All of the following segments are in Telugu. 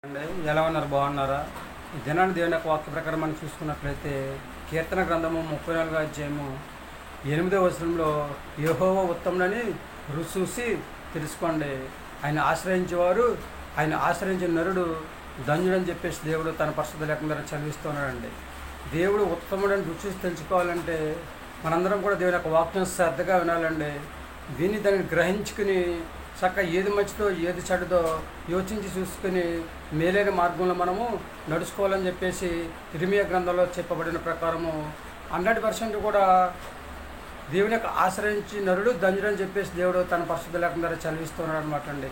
అండి ఎలా ఉన్నారు? బాగున్నారా? ఈ దినాన్ని దేవుని యొక్క వాక్య ప్రకారం మనం చూసుకున్నట్లయితే కీర్తన గ్రంథము 34వ అధ్యాయము 8వ వచనంలో యెహోవా ఉత్తముడని రుచి చూసి తెలుసుకోండి, ఆయన ఆశ్రయించేవారు, ఆయన ఆశ్రయించిన నరుడు ధన్యుడని చెప్పేసి దేవుడు తన పరిశుద్ధ లేఖనం ద్వారా చదివిస్తున్నాడండి. దేవుడు ఉత్తముడని రుచి చూసి తెలుసుకోవాలంటే మనందరం కూడా దేవుని యొక్క వాక్యం శ్రద్ధగా వినాలండి. విని దాన్ని గ్రహించుకుని చక్కగా ఏది మంచిదో ఏది చెడుదో యోచించి చూసుకుని మేలైన మార్గంలో మనము నడుచుకోవాలని చెప్పేసి ఇర్మియా గ్రంథంలో చెప్పబడిన ప్రకారము 100% కూడా దేవుని యొక్క ఆశ్రయించి నరుడు ధన్యుడని చెప్పేసి దేవుడు తన పరిశుద్ధ లేఖనం ద్వారా చదివిస్తున్నాడు అనమాట అండి.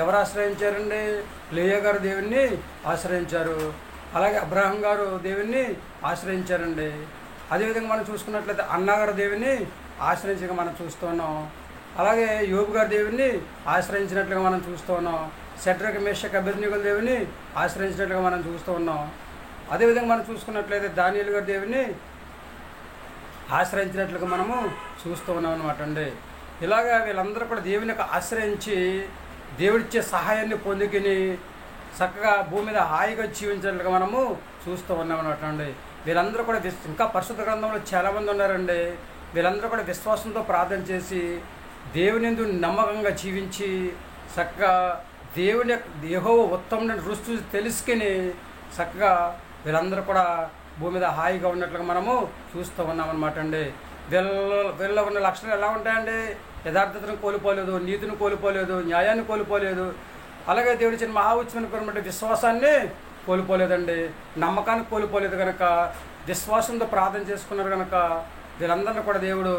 ఎవరు ఆశ్రయించారండి? లేయా గారు దేవుణ్ణి ఆశ్రయించారు, అలాగే అబ్రహాం గారు దేవుణ్ణి ఆశ్రయించారండి. అదేవిధంగా మనం చూసుకున్నట్లయితే అన్నగారు దేవుణ్ణి ఆశ్రయించగా మనం చూస్తున్నాం. అలాగే యోబు గారు దేవుణ్ణి ఆశ్రయించినట్లుగా మనం చూస్తూ ఉన్నాం. షడ్రక్ మేషక్ అబేద్నెగోలు దేవుని ఆశ్రయించినట్లుగా మనం చూస్తూ ఉన్నాం. అదేవిధంగా మనం చూసుకున్నట్లయితే దానియేలు గారు దేవుని ఆశ్రయించినట్లుగా మనము చూస్తూ ఉన్నాం అనమాట అండి. ఇలాగా వీళ్ళందరూ కూడా దేవుని యొక్క ఆశ్రయించి దేవుడిచ్చే సహాయాన్ని పొందుకుని చక్కగా భూమి మీద హాయిగా జీవించినట్లుగా మనము చూస్తూ ఉన్నాం అనమాట అండి. వీళ్ళందరూ కూడా ఇంకా పరిశుద్ధ గ్రంథంలో చాలామంది ఉన్నారండి. వీళ్ళందరూ కూడా విశ్వాసంతో ప్రార్థన చేసి దేవుని యందు నమ్మకంగా జీవించి చక్కగా దేవుని యెహోవా ఉత్తముడని రుచి చూసి తెలుసుకుని చక్కగా వీళ్ళందరూ కూడా భూమి మీద హాయిగా ఉన్నట్లుగా మనము చూస్తూ ఉన్నామన్నమాట అండి. వీళ్ళలో ఉన్న లక్షణాలు ఎలా ఉంటాయండి? యథార్థతను కోల్పోలేదు, నీతిని కోల్పోలేదు, న్యాయాన్ని కోల్పోలేదు, అలాగే దేవుడి ఇచ్చిన మహా ఉచ్చమైన విశ్వాసాన్ని కోల్పోలేదండి, నమ్మకాన్ని కోల్పోలేదు. కనుక విశ్వాసంతో ప్రార్థన చేసుకున్నారు కనుక వీళ్ళందరినీ కూడా దేవుడు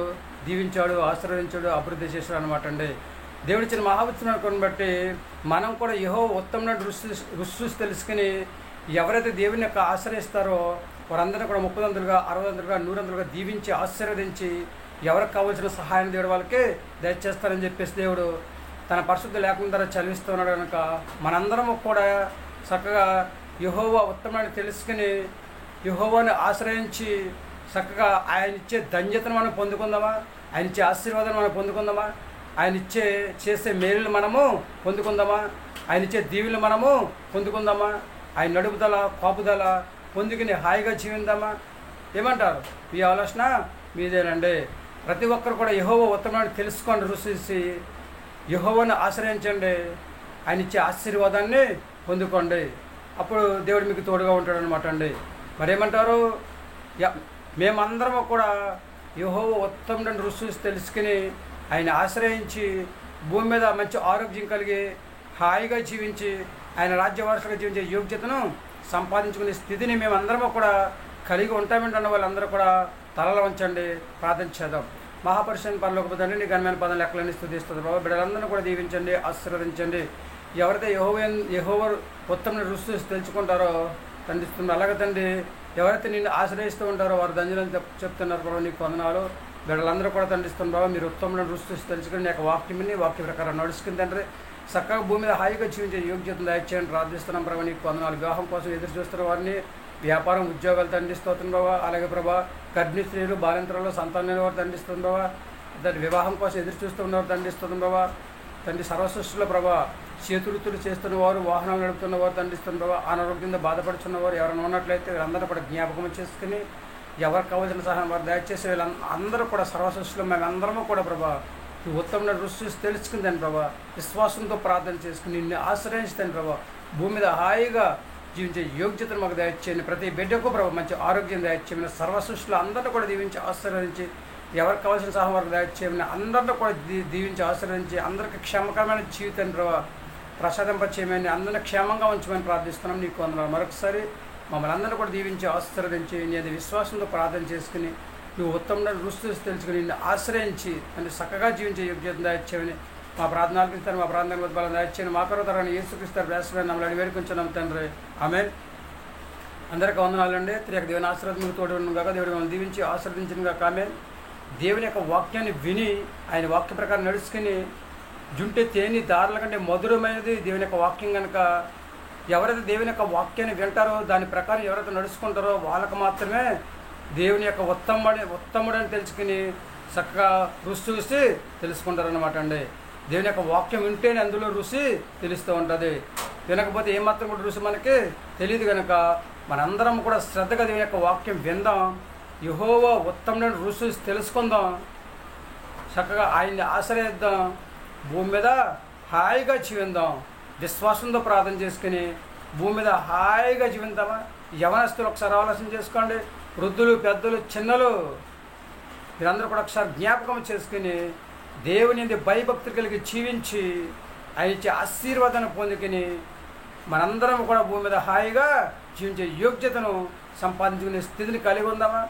దీవించాడు, ఆశీర్వదించాడు, అభివృద్ధి చేశాడు అనమాట అండి. దేవుడి ఇచ్చిన మహావచనాన్ని బట్టి మనం కూడా యెహోవా ఉత్తముడని రుచి చూసి తెలుసుకుని ఎవరైతే దేవుని యొక్క ఆశ్రయిస్తారో వారందరినీ కూడా 30 60 100 దీవించి ఆశీర్వదించి ఎవరికి కావాల్సిన సహాయం దేవుడు వాళ్ళకి దయచేస్తారని చెప్పేసి దేవుడు తన పరిశుద్ధ లేఖనం ద్వారా చదివిస్తున్నాడు. కనుక మనందరము కూడా చక్కగా యెహోవా ఉత్తముడని తెలుసుకుని యెహోవాని ఆశ్రయించి చక్కగా ఆయన ఇచ్చే ధన్యతను మనం పొందుకుందామా? ఆయన ఇచ్చే ఆశీర్వాదాన్ని మనం పొందుకుందామా? ఆయన చేసే మేలులు మనము పొందుకుందామా? ఆయన ఇచ్చే దీవులు మనము పొందుకుందామా? ఆయన నడుపుదల కాపుదల పొందుకుని హాయిగా జీవిందామా? ఏమంటారు? మీ ఆలోచన మీదేనండి. ప్రతి ఒక్కరు కూడా యెహోవా ఉత్తమాన్ని తెలుసుకోండి, రుచి యెహోవాని ఆశ్రయించండి, ఆయన ఇచ్చే ఆశీర్వాదాన్ని పొందుకోండి. అప్పుడు దేవుడు మీకు తోడుగా ఉంటాడు అనమాట అండి. మరేమంటారు? మేమందరము కూడా యెహోవా ఉత్తముడని రుచి చూసి తెలుసుకుని ఆయన ఆశ్రయించి భూమి మీద మంచి ఆరోగ్యం కలిగి హాయిగా జీవించి ఆయన రాజ్యవారసులుగా జీవించే యోగ్యతను సంపాదించుకునే స్థితిని మేమందరము కూడా కలిగి ఉంటామంటున్న వాళ్ళందరూ కూడా తలలో ఉంచండి, ప్రార్థన చేద్దాం. మహాపరిషత్ పరలోకపు తండ్రి, నీ ఘనమైన పదం లెక్కలన్నీ స్తుతిస్తుంది బాబా. బిడ్డలందరినీ కూడా దీవించండి, ఆశీర్వదించండి. ఎవరైతే యెహోవా ఉత్తముని రుచి చూసి తెలుసుకుంటారో తండ్రిస్తుంది. అలాగే తండ్రి ఎవరైతే నిన్ను ఆశ్రయిస్తూ ఉంటారో వారు ధన్యులని చెప్తున్నారు ప్రభావ. నీకు వందనాలు. బిడ్డలందరూ కూడా తండ్రిస్తుంది బాబా. మీరు ఉత్తములను రుచి చూసి తెలుసుకుని నీ యొక్క వాక్య ప్రకారం నడుచుకుని తండ్రి చక్కగా భూమి మీద హాయిగా జీవించే యోగ్యతను దయచేయండి ప్రార్థిస్తున్నాం ప్రభావ. నీకు వందనాలు. వివాహం కోసం ఎదురు చూస్తున్న వారిని, వ్యాపారం ఉద్యోగాలు తండ్రిస్తోతుంది బాబా. అలాగే ప్రభా గర్భిణీ స్త్రీలు, బాలింతరాలు, సంతానం వారు తండ్రిస్తుంది బాబా. దాని వివాహం కోసం ఎదురు చూస్తూ ఉన్నవారు తండ్రిస్తుంది బాబా. తండ్రి సర్వసృష్టిలో ప్రభా చేతువృత్తులు చేస్తున్నవారు, వాహనాలు నడుపుతున్నవారు తండ్రిస్తుంది బాబా. అనారోగ్యంతో బాధపడుతున్నవారు ఎవరైనా ఉన్నట్లయితే వీళ్ళందరూ కూడా జ్ఞాపకం చేసుకుని ఎవరికి కావాల్సిన సహాయం వారు దయచేసి వీళ్ళందరూ కూడా సర్వసృష్టిలో మేమందరము కూడా ప్రభా ఈ ఉత్తముని రుచి చూసి తెలుసుకుందని ప్రభా విశ్వాసంతో ప్రార్థన చేసుకుని నిన్ను ఆశ్రయించుతాను ప్రభా. భూమి మీద హాయిగా జీవించే యోగ్యతను మాకు దయచేయండి. ప్రతి బిడ్డకు ప్రభావ మంచి ఆరోగ్యం దయచేయమని సర్వసృష్టిలో అందరినీ కూడా దీవించి ఆశీర్వదించి ఎవరికి కావాల్సిన సహాయం వారికి దయచేయమని అందరినీ కూడా దీవించి ఆశీర్వదించి అందరికీ క్షేమకరమైన జీవితాన్ని ప్రభావ ప్రసాదింపచేయమని అందరినీ క్షేమంగా ఉంచమని ప్రార్థిస్తున్నాం. నీకు వందనాలు. మరొకసారి మమ్మల్ని అందరినీ కూడా దీవించి ఆశీర్వదించి నేను విశ్వాసంతో ప్రార్థన చేసుకుని నువ్వు ఉత్తముడని రుచి చూసి తెలుసుకుని నిన్ను ఆశ్రయించి అంటే చక్కగా జీవించే యోగ్యతను దయచేయమని మా ప్రార్థనలకు ఇస్తాను. మా ప్రార్థన బలం దయచేయని మా కరుతరాన్ని యేసుక్రీస్తు వేసమని మమ్మల్ని వేడుకొంచున్నాం తండ్రి. ఆమేన్. అందరికీ వందనాలండి. తిరిగి దేవుని ఆశీర్వాదం మీకు తోడు ఉండగా దేవుడు మమ్మల్ని దీవించి ఆశీర్వదించిన ఆమేన్. దేవుని యొక్క వాక్యాన్ని విని ఆయన వాక్య ప్రకారం నడుచుకుని జుంటే తేని దారుల కంటే మధురమైనది దేవుని యొక్క వాక్యం. కనుక ఎవరైతే దేవుని యొక్క వాక్యాన్ని వింటారో దాని ప్రకారం ఎవరైతే నడుచుకుంటారో వాళ్ళకు మాత్రమే దేవుని యొక్క ఉత్తముడని తెలుసుకుని చక్కగా రుచి చూసి తెలుసుకుంటారన్నమాట అండి. దేవుని యొక్క వాక్యం వింటేనే అందులో రుచి తెలుస్తూ ఉంటుంది. వినకపోతే ఏమాత్రం కూడా రుచి మనకి తెలియదు కనుక మనందరం కూడా శ్రద్ధగా దేవుని యొక్క వాక్యం విందాం. యెహోవా ఉత్తమమైన రుచి తెలుసుకుందాం. చక్కగా ఆయన్ని ఆశ్రయిద్దాం. భూమి మీద హాయిగా జీవిద్దాం. విశ్వాసంతో ప్రార్థన చేసుకుని భూమి మీద హాయిగా జీవిద్దామా? యవనస్తులు ఒకసారి ఆలోచన చేసుకోండి. వృద్ధులు, పెద్దలు, చిన్నలు మీరందరూ కూడా ఒకసారి జ్ఞాపకం చేసుకుని దేవుని భయభక్తులు కలిగి జీవించి ఆయన ఇచ్చే ఆశీర్వాదాన్ని పొందుకుని మనందరం కూడా భూమి మీద హాయిగా జీవించే యోగ్యతను సంపాదించుకునే స్థితిని కలిగి ఉందామా?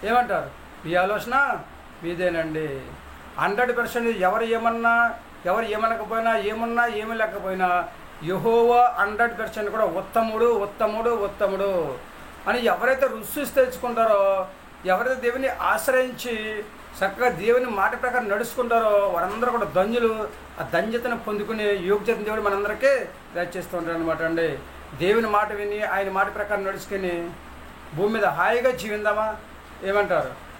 ఏమంటారు? మీ ఆలోచన మీదేనండి. 100% ఎవరు ఏమన్నా, ఎవరు ఏమనకపోయినా, ఏమున్నా ఏమీ లేకపోయినా యెహోవా 100% కూడా ఉత్తముడు ఉత్తముడు ఉత్తముడు అని ఎవరైతే రుచి తెచ్చుకుంటారో, ఎవరైతే దేవుని ఆశ్రయించి చక్కగా దేవుని మాట ప్రకారం నడుచుకుంటారో వారందరూ కూడా ధన్యులు. ఆ ధన్యతను పొందుకునే యోగ్యతను దేవుడు మనందరికీ దయచేస్తూ ఉంటారు అనమాట అండి. దేవుని మాట విని ఆయన మాట ప్రకారం నడుచుకుని భూమి మీద హాయిగా జీవిందామా? ఏమంటారు?